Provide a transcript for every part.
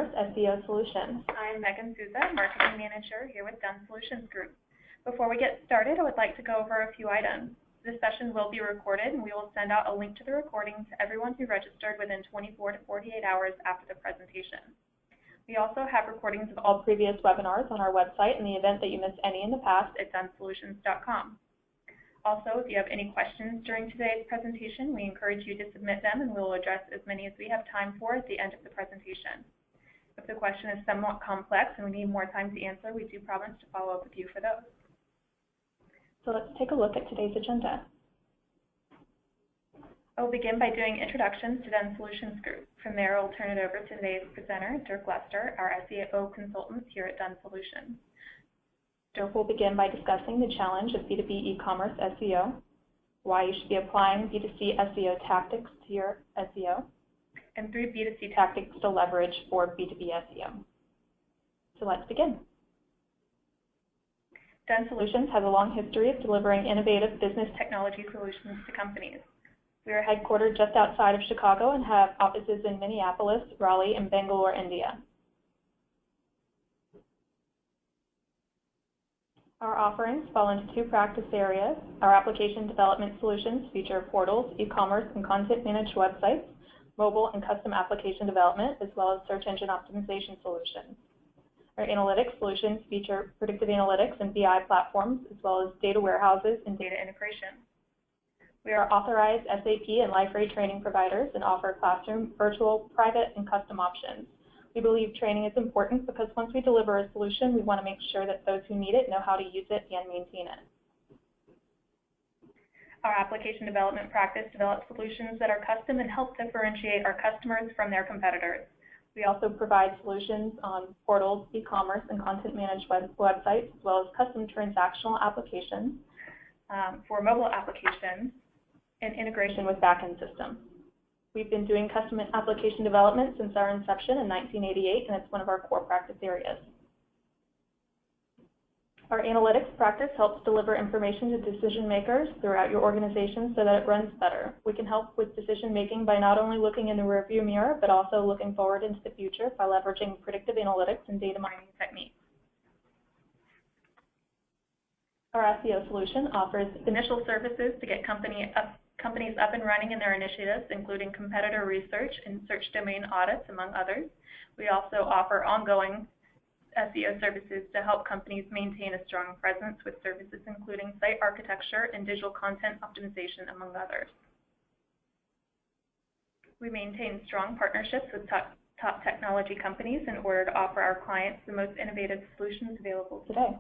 E-Commerce SEO Solutions. I'm Megan Souza, Marketing Manager here with Done Solutions Group. Before we get started, I would like to go over a few items. This session will be recorded, and we will send out a link to the recording to everyone who registered within 24 to 48 hours after the presentation. We also have recordings of all previous webinars on our website in the event that you missed any in the past at donesolutions.com. Also, if you have any questions during today's presentation, we encourage you to submit them, and we will address as many as we have time for at the end of the presentation. If the question is somewhat complex and we need more time to answer, we do promise to follow up with you for those. So let's take a look at today's agenda. I will begin by doing introductions to Done Solutions Group. From there, I'll turn it over to today's presenter, Dirk Lester, our SEO consultant here at Done Solutions. Dirk will begin by discussing the challenge of B2b E-Commerce SEO, why you should be applying B2C SEO tactics to your SEO, and 3 B2C tactics to leverage for B2B SEO. So let's begin. Done Solutions has a long history of delivering innovative business technology solutions to companies. We are headquartered just outside of Chicago and have offices in Minneapolis, Raleigh, and Bangalore, India. Our offerings fall into 2 practice areas. Our application development solutions feature portals, e-commerce, and content-managed websites, mobile and custom application development, as well as search engine optimization solutions. Our analytics solutions feature predictive analytics and BI platforms, as well as data warehouses and data integration. We are authorized SAP and Liferay training providers and offer classroom, virtual, private, and custom options. We believe training is important because once we deliver a solution, we want to make sure that those who need it know how to use it and maintain it. Our application development practice develops solutions that are custom and help differentiate our customers from their competitors. We also provide solutions on portals, e-commerce, and content-managed websites, as well as custom transactional applications for mobile applications and integration with backend systems. We've been doing custom application development since our inception in 1988, and it's one of our core practice areas. Our analytics practice helps deliver information to decision makers throughout your organization so that it runs better. We can help with decision making by not only looking in the rearview mirror, but also looking forward into the future by leveraging predictive analytics and data mining techniques. Our SEO solution offers initial services to get companies up and running in their initiatives, including competitor research and search domain audits, among others. We also offer ongoing SEO services to help companies maintain a strong presence with services including site architecture and digital content optimization, among others. We maintain strong partnerships with top technology companies in order to offer our clients the most innovative solutions available today.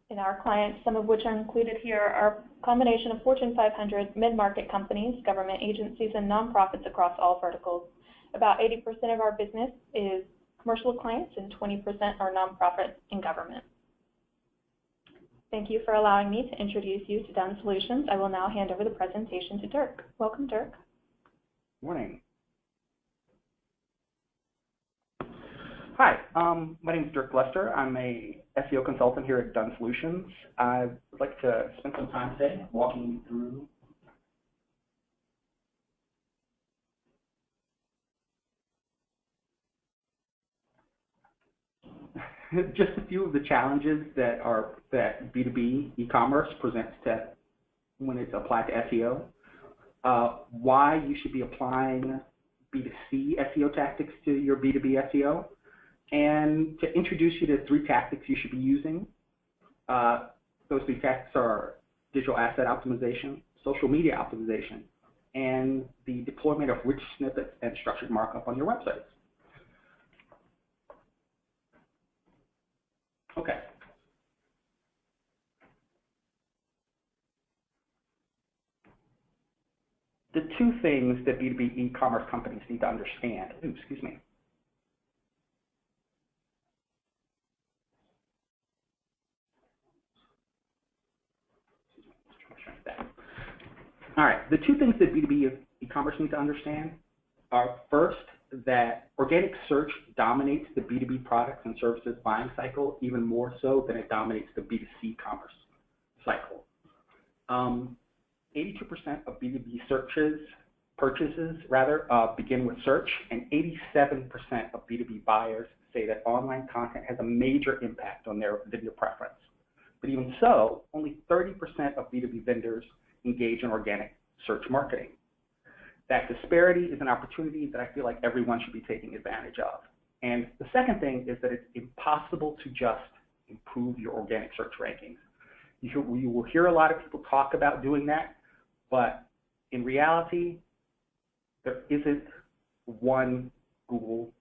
And our clients, some of which are included here, are a combination of Fortune 500 mid-market companies, government agencies, and nonprofits across all verticals. About 80% of our business is commercial clients and 20% are nonprofit and government. Thank you for allowing me to introduce you to Done Solutions. I will now hand over the presentation to Dirk. Welcome, Dirk. Morning. Hi, my name is Dirk Lester. I'm a SEO consultant here at Done Solutions. I would like to spend some time today walking you through just a few of the challenges that B2B e-commerce presents to when it's applied to SEO, why you should be applying B2C SEO tactics to your B2B SEO, and to introduce you to 3 tactics you should be using. Those 3 tactics are digital asset optimization, social media optimization, and the deployment of rich snippets and structured markup on your websites. Okay. The 2 things that B2B e-commerce companies need to understand. Ooh, excuse me. All right, the 2 things that B2B e-commerce need to understand are, first, that organic search dominates the B2B products and services buying cycle even more so than it dominates the B2C commerce cycle. 82% of B2B searches purchases begin with search, and 87% of B2B buyers say that online content has a major impact on their vendor preference. But even so, only 30% of B2B vendors engage in organic search marketing. That disparity is an opportunity that I feel like everyone should be taking advantage of. And the second thing is that it's impossible to just improve your organic search rankings. You will hear a lot of people talk about doing that, but in reality, there isn't one Google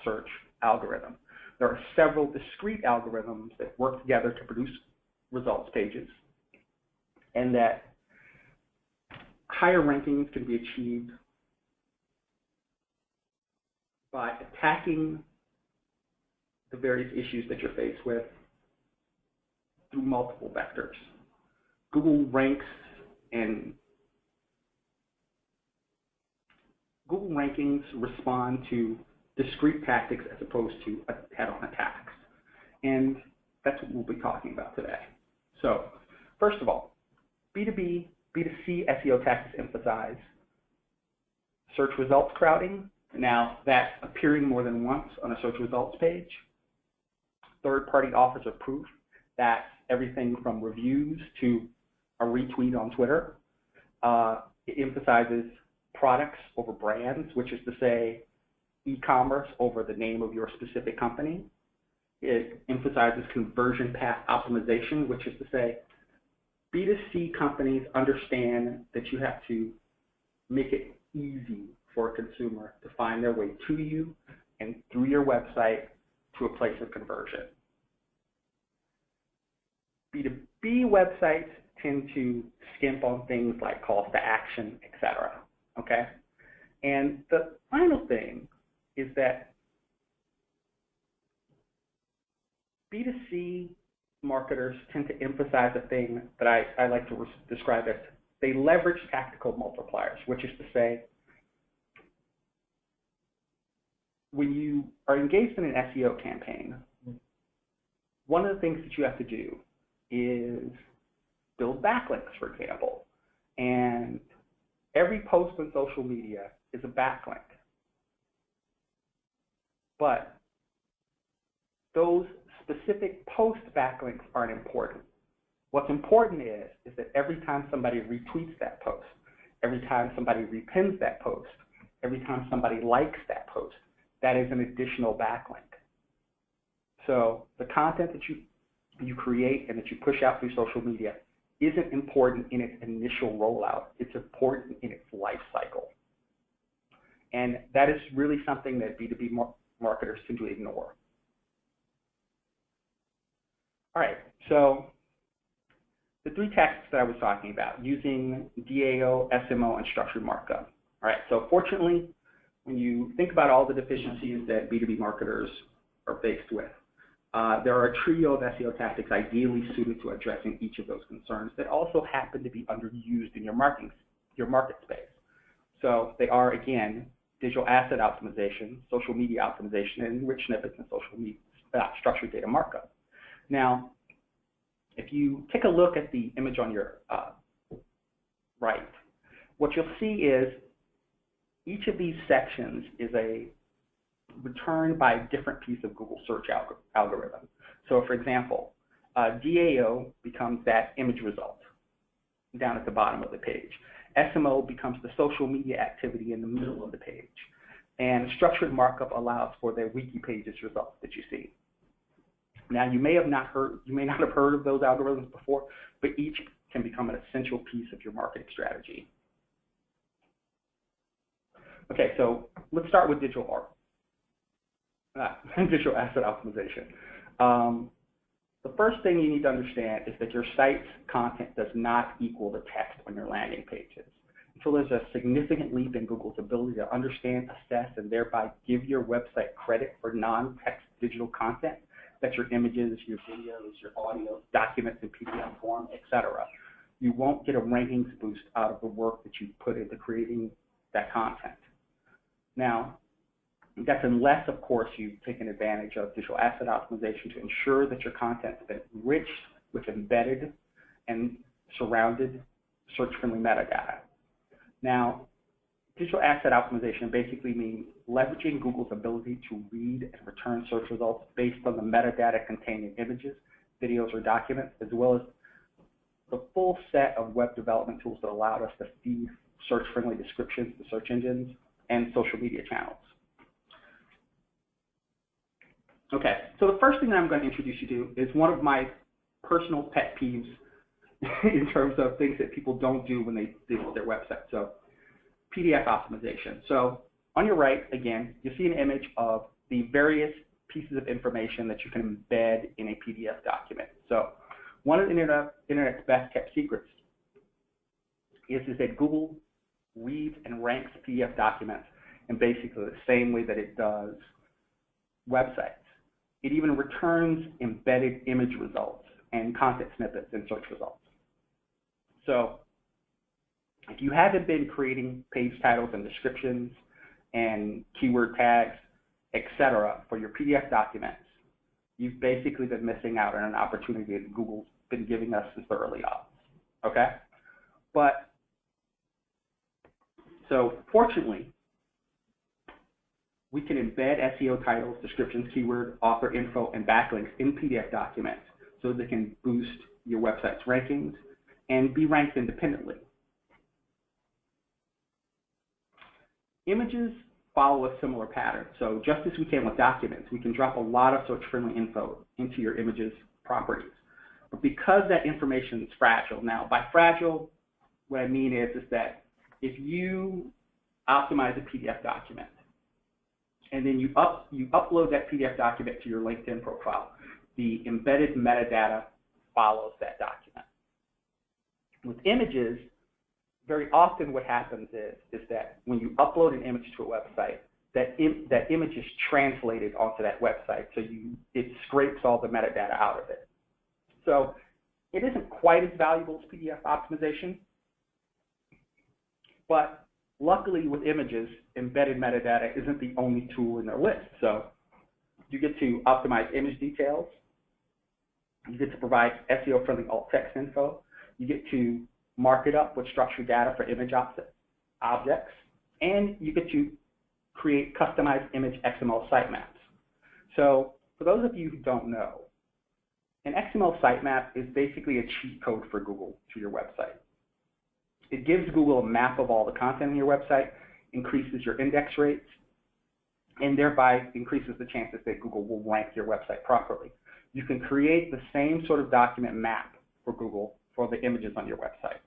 search algorithm. There are several discrete algorithms that work together to produce results pages, and that higher rankings can be achieved by attacking the various issues that you're faced with through multiple vectors. Google ranks and Google rankings respond to discrete tactics as opposed to head-on attacks. And that's what we'll be talking about today. So, first of all, B2b, B2C SEO tactics emphasize search results crowding. Now, that's appearing more than once on a search results page. Third-party offers of proof. That's everything from reviews to a retweet on Twitter. It emphasizes products over brands, which is to say e-commerce over the name of your specific company. It emphasizes conversion path optimization, which is to say B2C companies understand that you have to make it easy for a consumer to find their way to you and through your website to a place of conversion. B2B websites tend to skimp on things like calls to action, etc. Okay? And the final thing is that B2C marketers tend to emphasize a thing that I like to describe as they leverage tactical multipliers, which is to say, when you are engaged in an SEO campaign, one of the things that you have to do is build backlinks, for example. And every post on social media is a backlink. But those specific post backlinks aren't important. What's important is that every time somebody retweets that post, every time somebody repins that post, every time somebody likes that post, that is an additional backlink. So the content that you create and that you push out through social media isn't important in its initial rollout. It's important in its life cycle. And that is really something that B2B marketers tend to ignore. All right, so the three tactics that I was talking about, using DAO, SMO, and structured markup. All right, so fortunately, when you think about all the deficiencies that B2B marketers are faced with, there are a trio of SEO tactics ideally suited to addressing each of those concerns that also happen to be underused in your market space. So they are, again, digital asset optimization, social media optimization, and rich snippets and social media structured data markup. Now, if you take a look at the image on your right, what you'll see is each of these sections is a return by a different piece of Google search algorithm. So for example, DAO becomes that image result down at the bottom of the page. SMO becomes the social media activity in the middle of the page. And structured markup allows for the wiki pages results that you see. Now you may not have heard of those algorithms before, but each can become an essential piece of your marketing strategy. Okay, so let's start with digital asset optimization. The first thing you need to understand is that your site's content does not equal the text on your landing pages. So there's a significant leap in Google's ability to understand, assess, and thereby give your website credit for non-text digital content. That's your images, your videos, your audio, documents in PDF form, etc. You won't get a rankings boost out of the work that you put into creating that content. Now, that's unless, of course, you've taken advantage of digital asset optimization to ensure that your content's been enriched with embedded and surrounded search-friendly metadata. Now, Digital asset optimization basically means leveraging Google's ability to read and return search results based on the metadata contained in images, videos, or documents, as well as the full set of web development tools that allowed us to feed search-friendly descriptions to search engines and social media channels. Okay, so the first thing that I'm going to introduce you to is one of my personal pet peeves in terms of things that people don't do when they deal with their website. So PDF optimization. So on your right, again, you see an image of the various pieces of information that you can embed in a PDF document. So one of the internet's best kept secrets is that Google reads and ranks PDF documents in basically the same way that it does websites. It even returns embedded image results and content snippets in search results. So if you haven't been creating page titles and descriptions and keyword tags, etc., for your PDF documents, you've basically been missing out on an opportunity that Google's been giving us since the early aughts. Okay? But so fortunately, we can embed SEO titles, descriptions, keyword, author info, and backlinks in PDF documents so they can boost your website's rankings and be ranked independently. Images follow a similar pattern. So just as we can with documents, we can drop a lot of search-friendly info into your images properties. But because that information is fragile, now by fragile, what I mean is that if you optimize a PDF document, and then you upload that PDF document to your LinkedIn profile, the embedded metadata follows that document. With images, very often what happens is that when you upload an image to a website, that image is translated onto that website, so it scrapes all the metadata out of it. So it isn't quite as valuable as PDF optimization, but luckily with images, embedded metadata isn't the only tool in their list. So you get to optimize image details, you get to provide SEO-friendly alt text info, you get to mark it up with structured data for image objects, and you get to create customized image XML sitemaps. So for those of you who don't know, an XML sitemap is basically a cheat code for Google to your website. It gives Google a map of all the content on your website, increases your index rates, and thereby increases the chances that Google will rank your website properly. You can create the same sort of document map for Google for the images on your website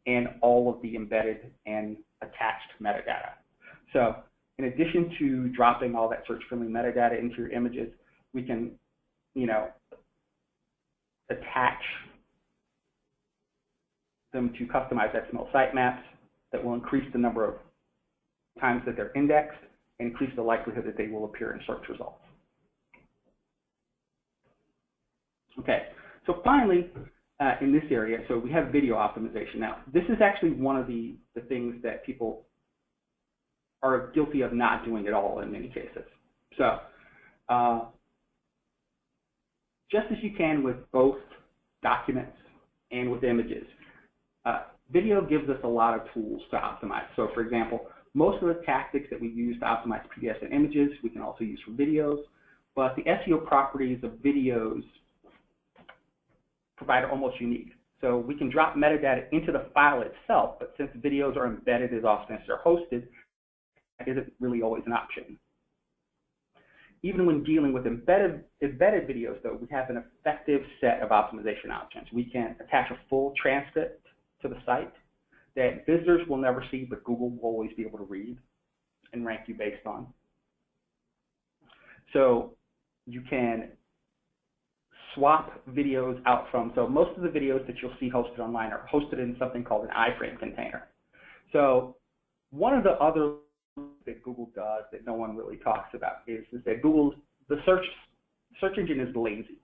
and all of the embedded and attached metadata. So in addition to dropping all that search-friendly metadata into your images, we can, attach them to customized XML sitemaps that will increase the number of times that they're indexed and increase the likelihood that they will appear in search results. Okay, so finally, in this area, so we have video optimization. Now, this is actually one of the things that people are guilty of not doing at all in many cases. So, just as you can with both documents and with images, video gives us a lot of tools to optimize. So, for example, most of the tactics that we use to optimize PDFs and images, we can also use for videos, but the SEO properties of videos provide almost unique. So we can drop metadata into the file itself, but since videos are embedded as often as they're hosted, that isn't really always an option. Even when dealing with embedded videos, though, we have an effective set of optimization options. We can attach a full transcript to the site that visitors will never see, but Google will always be able to read and rank you based on. So you can swap videos out from, so most of the videos that you'll see hosted online are hosted in something called an iframe container. So one of the other that Google does that no one really talks about is that the search engine is lazy.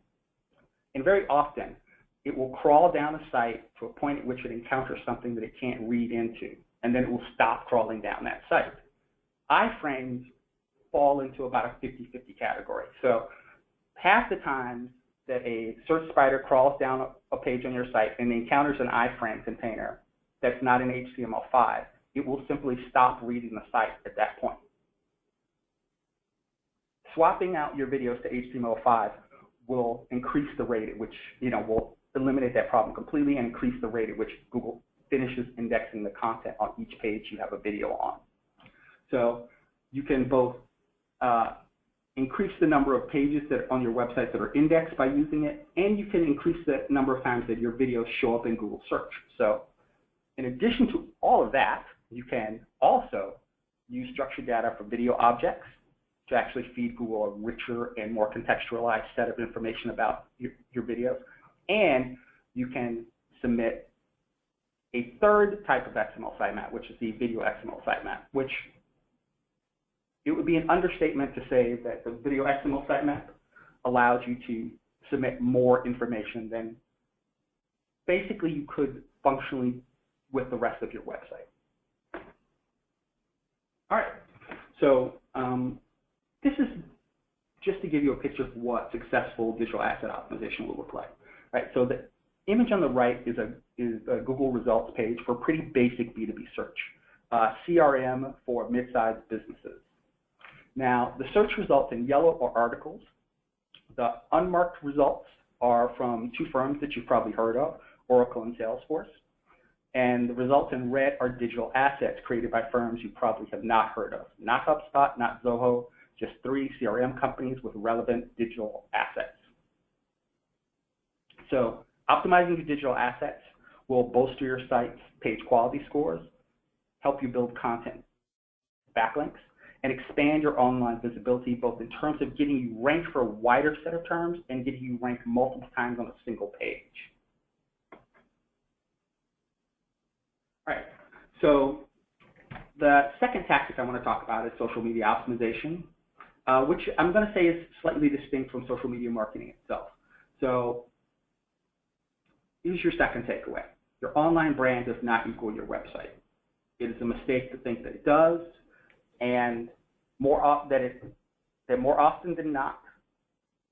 And very often, it will crawl down a site to a point at which it encounters something that it can't read into, and then it will stop crawling down that site. Iframes fall into about a 50-50 category. So half the time that a search spider crawls down a page on your site and encounters an iframe container that's not in HTML5, it will simply stop reading the site at that point. Swapping out your videos to HTML5 will increase the rate at which, will eliminate that problem completely and increase the rate at which Google finishes indexing the content on each page you have a video on. So you can both increase the number of pages that are on your website that are indexed by using it, and you can increase the number of times that your videos show up in Google search. So in addition to all of that, you can also use structured data for video objects to actually feed Google a richer and more contextualized set of information about your videos. And you can submit a third type of XML sitemap, which is the video XML sitemap, which it would be an understatement to say that the video XML sitemap allows you to submit more information than basically you could functionally with the rest of your website. All right, so this is just to give you a picture of what successful digital asset optimization will look like. Right, so the image on the right is a Google results page for pretty basic B2B search, CRM for mid-sized businesses. Now, the search results in yellow are articles. The unmarked results are from two firms that you've probably heard of, Oracle and Salesforce. And the results in red are digital assets created by firms you probably have not heard of. Not HubSpot, not Zoho, just 3 CRM companies with relevant digital assets. So optimizing your digital assets will bolster your site's page quality scores, help you build content backlinks, and expand your online visibility both in terms of getting you ranked for a wider set of terms and getting you ranked multiple times on a single page. All right, so the second tactic I want to talk about is social media optimization, which I'm going to say is slightly distinct from social media marketing itself. So here's your second takeaway. Your online brand does not equal your website. It is a mistake to think that it does, and more often than not,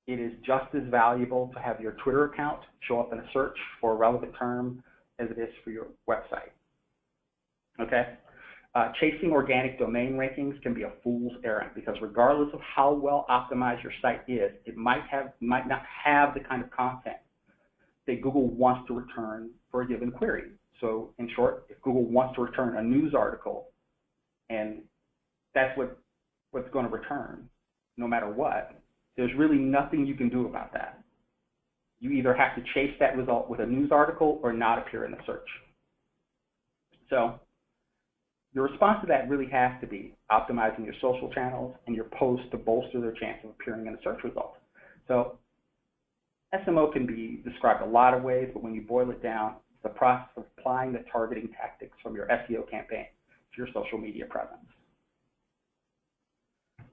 it is just as valuable to have your Twitter account show up in a search for a relevant term as it is for your website. Okay? Chasing organic domain rankings can be a fool's errand because regardless of how well optimized your site is, it might not have the kind of content that Google wants to return for a given query. So in short, if Google wants to return a news article, and that's what's going to return no matter what, there's really nothing you can do about that. You either have to chase that result with a news article or not appear in the search. So your response to that really has to be optimizing your social channels and your posts to bolster their chance of appearing in a search result. So SMO can be described a lot of ways, but when you boil it down, it's the process of applying the targeting tactics from your SEO campaign to your social media presence.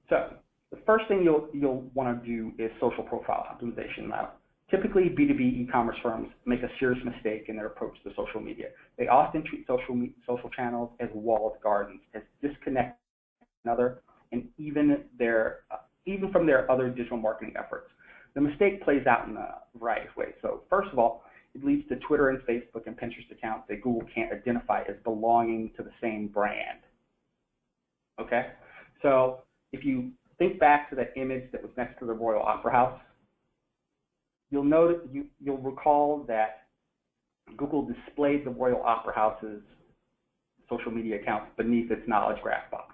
So the first thing you'll want to do is social profile optimization. Now, typically B2B e-commerce firms make a serious mistake in their approach to social media. They often treat social channels as walled gardens, as disconnected from another, and even from their other digital marketing efforts. The mistake plays out in a variety of ways. So first of all, it leads to Twitter and Facebook and Pinterest accounts that Google can't identify as belonging to the same brand. Okay? So if you think back to that image that was next to the Royal Opera House, you'll recall that Google displayed the Royal Opera House's social media accounts beneath its knowledge graph box.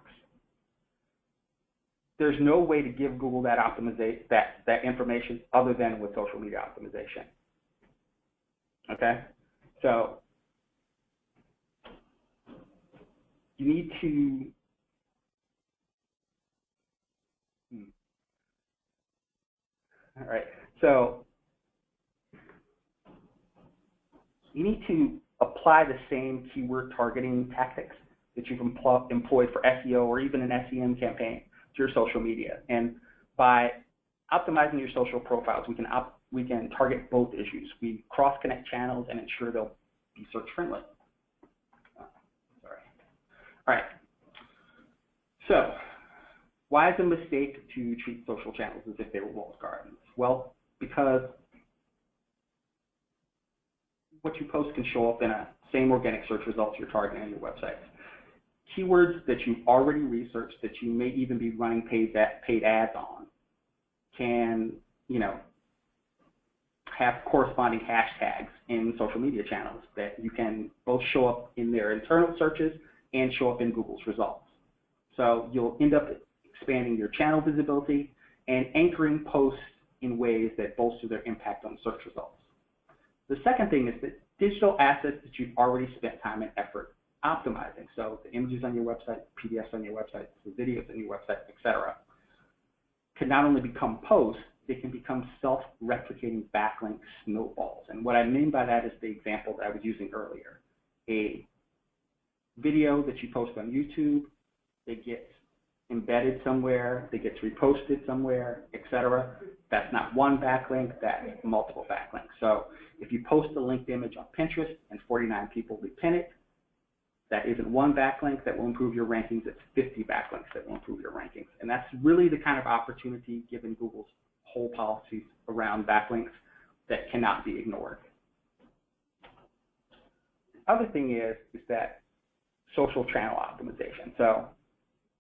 There's no way to give Google that information other than with social media optimization. Okay? So you need to all right. So you need to apply the same keyword targeting tactics that you've employed for SEO or even an SEM campaign to your social media. And by optimizing your social profiles, we can target both issues. We cross-connect channels and ensure they'll be search-friendly. Sorry. All right. So why is it a mistake to treat social channels as if they were walled gardens? Well, because what you post can show up in the same organic search results you're targeting on your website. keywords that you've already researched, that you may even be running paid ads on, can, you know, have corresponding hashtags in social media channels that you can both show up in their internal searches and show up in Google's results. So you'll end up expanding your channel visibility and anchoring posts in ways that bolster their impact on search results. The second thing is that digital assets that you've already spent time and effort optimizing, so the images on your website, PDFs on your website, the videos on your website, etc., can not only become posts, they can become self-replicating backlink snowballs. And what I mean by that is the example that I was using earlier. A video that you post on YouTube, it gets embedded somewhere, it gets reposted somewhere, etc. That's not one backlink, that's multiple backlinks. So if you post a linked image on Pinterest and 49 people repin it, that isn't one backlink that will improve your rankings, it's 50 backlinks that will improve your rankings. And that's really the kind of opportunity, given Google's whole policies around backlinks, that cannot be ignored. The other thing is that social channel optimization. So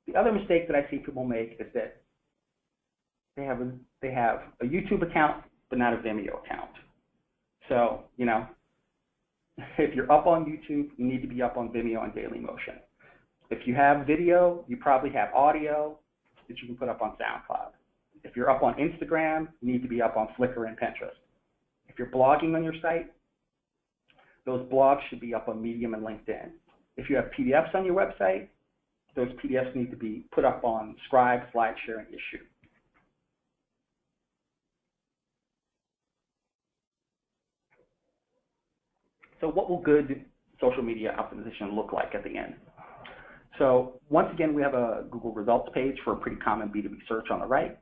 the other mistake that I see people make is that they have a YouTube account, but not a Vimeo account. So, you know, if you're up on YouTube, you need to be up on Vimeo and Dailymotion. If you have video, you probably have audio that you can put up on SoundCloud. If you're up on Instagram, you need to be up on Flickr and Pinterest. If you're blogging on your site, those blogs should be up on Medium and LinkedIn. If you have PDFs on your website, those PDFs need to be put up on Scribe, SlideShare, and Issue. So what will good social media optimization look like at the end? So once again, we have a Google results page for a pretty common B2B search on the right.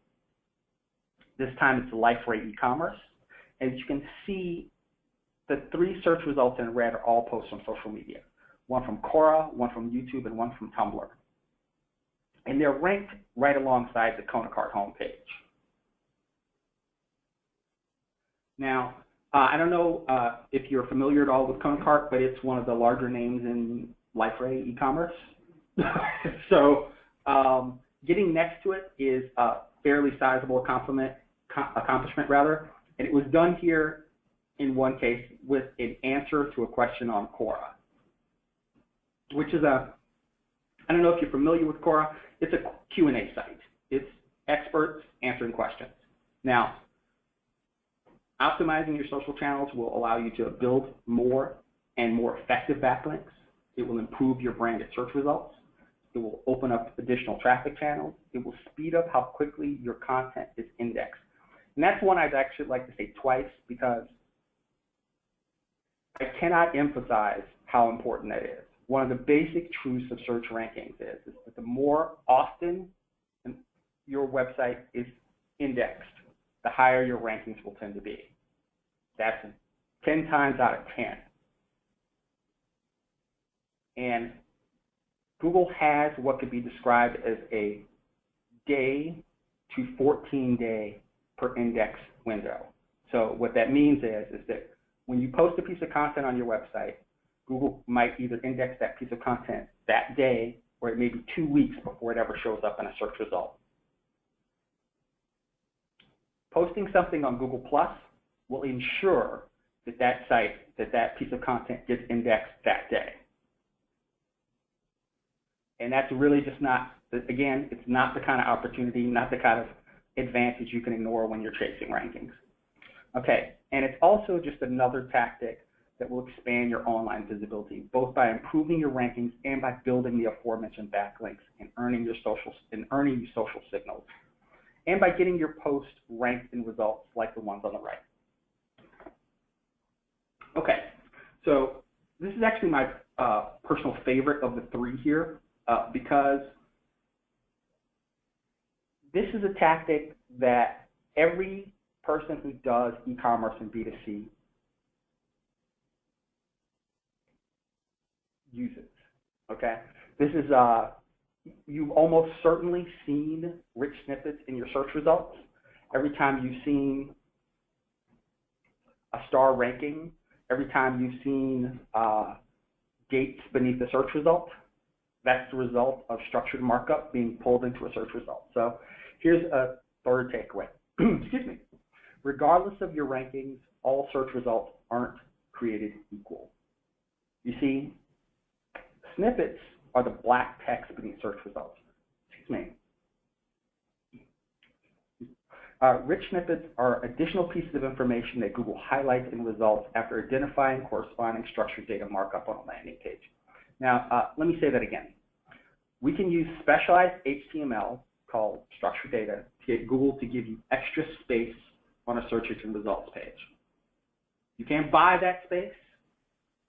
This time it's life rate e-commerce. As you can see, the 3 search results in red are all posts from social media. One from Quora, one from YouTube, and one from Tumblr. And they're ranked right alongside the KonaCart homepage. Now, I don't know if you're familiar at all with KonaCart, but it's one of the larger names in life-rate e-commerce. So getting next to it is a fairly sizable accomplishment, and it was done here in one case with an answer to a question on Quora, which is I don't know if you're familiar with Quora, it's a Q&A site. It's experts answering questions. Now, optimizing your social channels will allow you to build more and more effective backlinks. It will improve your branded search results. It will open up additional traffic channels. It will speed up how quickly your content is indexed. And that's one I'd actually like to say twice, because I cannot emphasize how important that is. One of the basic truths of search rankings is that the more often your website is indexed, the higher your rankings will tend to be. That's 10 times out of 10. And Google has what could be described as a day to 14-day per index window. So what that means is that when you post a piece of content on your website, Google might either index that piece of content that day, or it may be 2 weeks before it ever shows up in a search result. Posting something on Google Plus will ensure that that piece of content gets indexed that day. And that's really just not, again, it's not the kind of opportunity, not the kind of advantage you can ignore when you're chasing rankings. Okay, and it's also just another tactic that will expand your online visibility, both by improving your rankings and by building the aforementioned backlinks and earning you social signals, and by getting your posts ranked in results like the ones on the right. Okay, so this is actually my personal favorite of the 3 here, because this is a tactic that every person who does e-commerce and B2C uses, okay? This is, you've almost certainly seen rich snippets in your search results. Every time you've seen a star ranking, every time you've seen dates beneath the search result, That's the result of structured markup being pulled into a search result. So here's a third takeaway. Excuse me. Regardless of your rankings, all search results aren't created equal. You see, snippets are the black text beneath search results. Excuse me. Rich snippets are additional pieces of information that Google highlights in results after identifying corresponding structured data markup on a landing page. Now, let me say that again. We can use specialized HTML called structured data to get Google to give you extra space on a search engine results page. You can't buy that space,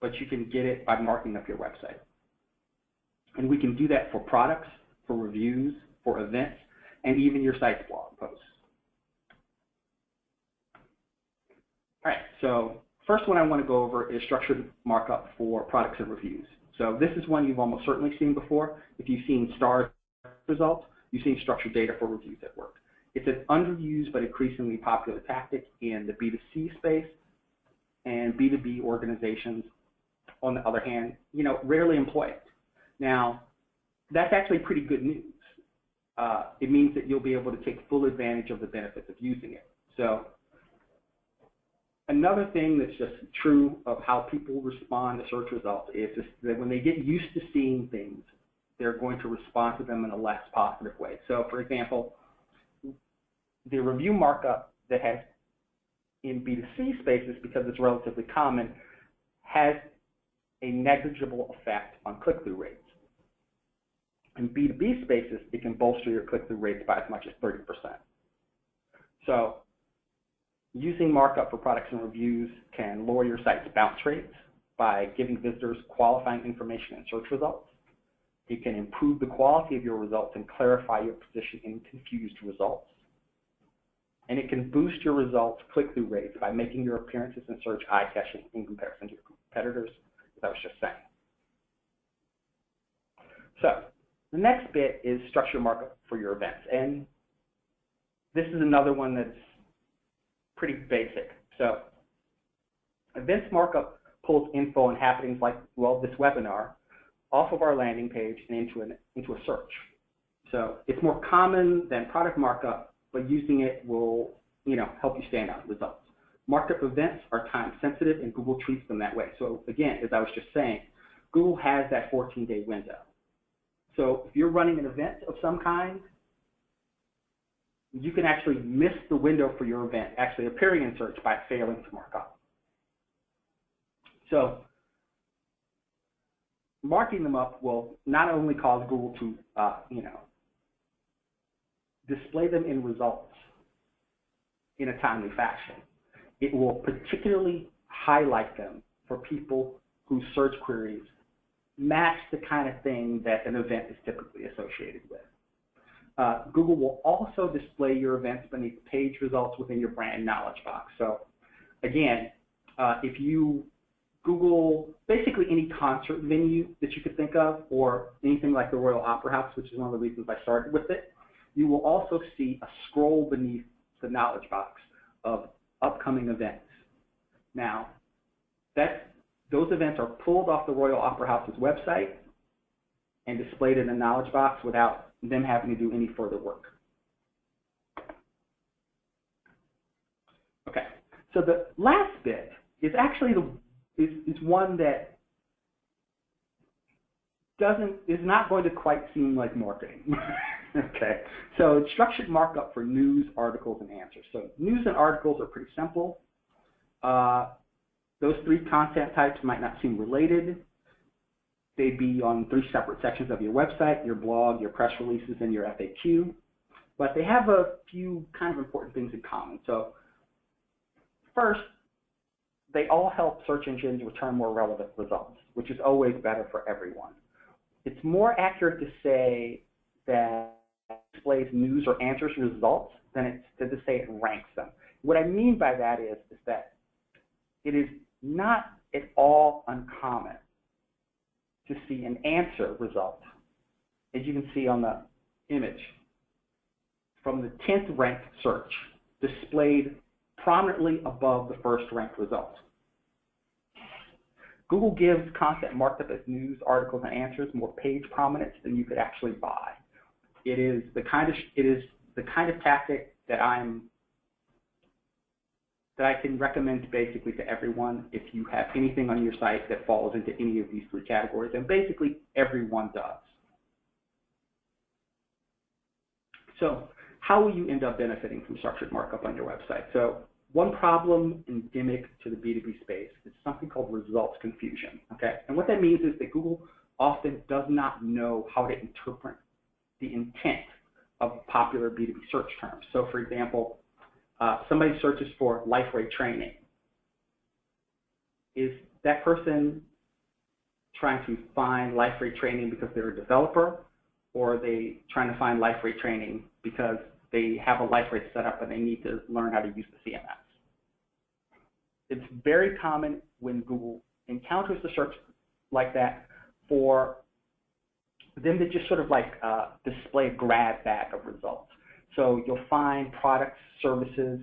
but you can get it by marking up your website. And we can do that for products, for reviews, for events, and even your site's blog posts. All right, so first one I want to go over is structured markup for products and reviews. So this is one you've almost certainly seen before. If you've seen star results, you've seen structured data for reviews at work. It's an underused but increasingly popular tactic in the B2C space, and B2B organizations, on the other hand, rarely employ it. Now, that's actually pretty good news. It means that you'll be able to take full advantage of the benefits of using it. So another thing that's just true of how people respond to search results is just that when they get used to seeing things, they're going to respond to them in a less positive way. So, for example, the review markup that has in B2C spaces, because it's relatively common, has a negligible effect on click-through rates. In B2B spaces, it can bolster your click-through rates by as much as 30%. So using markup for products and reviews can lower your site's bounce rates by giving visitors qualifying information in search results. It can improve the quality of your results and clarify your position in confused results. And it can boost your results' click-through rates by making your appearances in search eye-catching in comparison to your competitors, as I was just saying. So the next bit is structured markup for your events. And this is another one that's pretty basic. So events markup pulls info on happenings like, well, this webinar off of our landing page and into a search. So it's more common than product markup, but using it will, help you stand out in results. Markup events are time sensitive and Google treats them that way. So again, as I was just saying, Google has that 14-day window. So if you're running an event of some kind, you can actually miss the window for your event actually appearing in search by failing to mark up. So marking them up will not only cause Google to, display them in results in a timely fashion. It will particularly highlight them for people whose search queries match the kind of thing that an event is typically associated with. Google will also display your events beneath page results within your brand knowledge box. So again, if you Google basically any concert venue that you could think of, or anything like the Royal Opera House, which is one of the reasons I started with it, you will also see a scroll beneath the knowledge box of upcoming events. Now, those events are pulled off the Royal Opera House's website and displayed in the knowledge box without them having to do any further work. Okay, so the last bit is actually is one that is not going to quite seem like marketing. Okay, so it's structured markup for news, articles, and answers. So news and articles are pretty simple. Those three content types might not seem related. They'd be on three separate sections of your website, your blog, your press releases, and your FAQ. But they have a few kind of important things in common. So first, they all help search engines return more relevant results, which is always better for everyone. It's more accurate to say that it displays news or answers results than it's to say it ranks them. What I mean by that is that it is not at all uncommon to see an answer result, as you can see on the image, from the 10th ranked search displayed prominently above the first ranked result. Google gives content marked up as news, articles, and answers more page prominence than you could actually buy. It is the kind of tactic that I can recommend basically to everyone if you have anything on your site that falls into any of these three categories, and basically everyone does. So how will you end up benefiting from structured markup on your website? So one problem endemic to the B2B space is something called results confusion, okay? And what that means is that Google often does not know how to interpret the intent of popular B2B search terms. So for example, somebody searches for life rate training. Is that person trying to find life rate training because they're a developer, or are they trying to find life rate training because they have a life rate set up and they need to learn how to use the CMS? It's very common when Google encounters a search like that for them to just sort of like display a grab bag of results. So you'll find products, services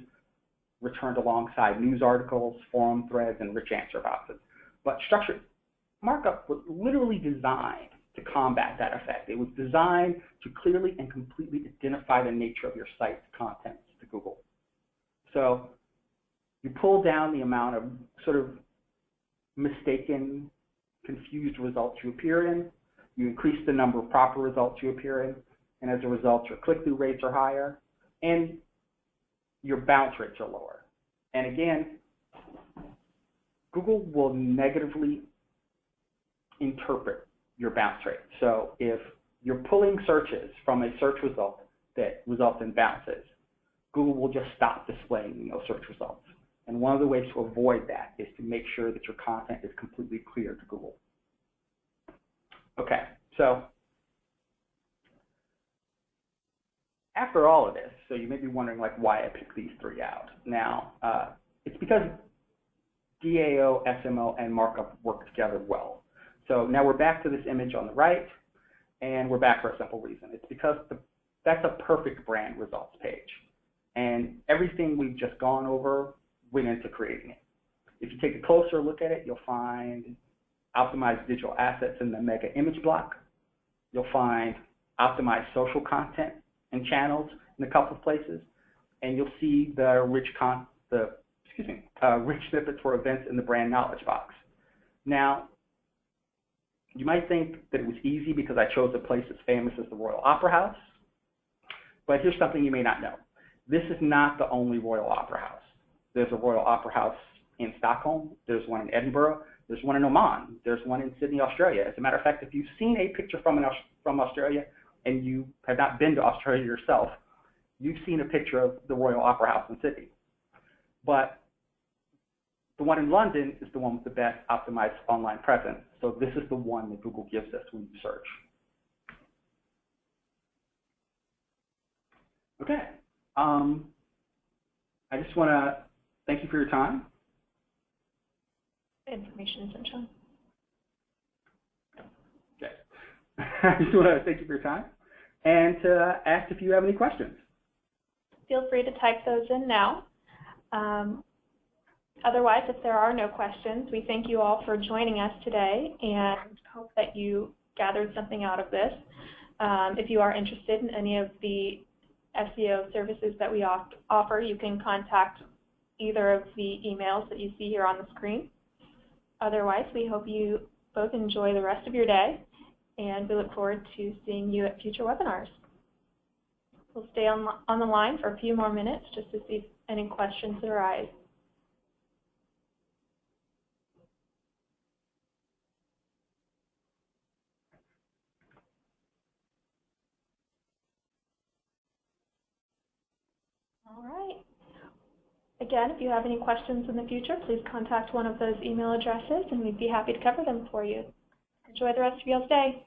returned alongside news articles, forum threads, and rich answer boxes. But structured markup was literally designed to combat that effect. It was designed to clearly and completely identify the nature of your site's contents to Google. So you pull down the amount of sort of mistaken, confused results you appear in, you increase the number of proper results you appear in, and as a result, your click-through rates are higher, and your bounce rates are lower. And again, Google will negatively interpret your bounce rate. So if you're pulling searches from a search result that results in bounces, Google will just stop displaying those search results. And one of the ways to avoid that is to make sure that your content is completely clear to Google. Okay, so after all of this, so you may be wondering like why I picked these three out. Now, it's because DAO, SMO, and markup work together well. So now we're back to this image on the right, and we're back for a simple reason. It's because that's a perfect brand results page. And everything we've just gone over went into creating it. If you take a closer look at it, you'll find optimized digital assets in the mega image block. You'll find optimized social content and channels in a couple of places, and you'll see the rich snippets for events in the brand knowledge box. Now, you might think that it was easy because I chose a place as famous as the Royal Opera House, but here's something you may not know. This is not the only Royal Opera House. There's a Royal Opera House in Stockholm, there's one in Edinburgh, there's one in Oman, there's one in Sydney, Australia. As a matter of fact, if you've seen a picture from Australia and you have not been to Australia yourself, you've seen a picture of the Royal Opera House in Sydney. But the one in London is the one with the best optimized online presence. So this is the one that Google gives us when you search. Okay. I just want to thank you for your time. Information essential. Okay. I just want to thank you for your time and to ask if you have any questions. Feel free to type those in now. Otherwise, if there are no questions, we thank you all for joining us today and hope that you gathered something out of this. If you are interested in any of the SEO services that we offer, you can contact either of the emails that you see here on the screen. Otherwise, we hope you both enjoy the rest of your day, and we look forward to seeing you at future webinars. We'll stay on the line for a few more minutes just to see if any questions arise. All right. Again, if you have any questions in the future, please contact one of those email addresses and we'd be happy to cover them for you. Enjoy the rest of your day.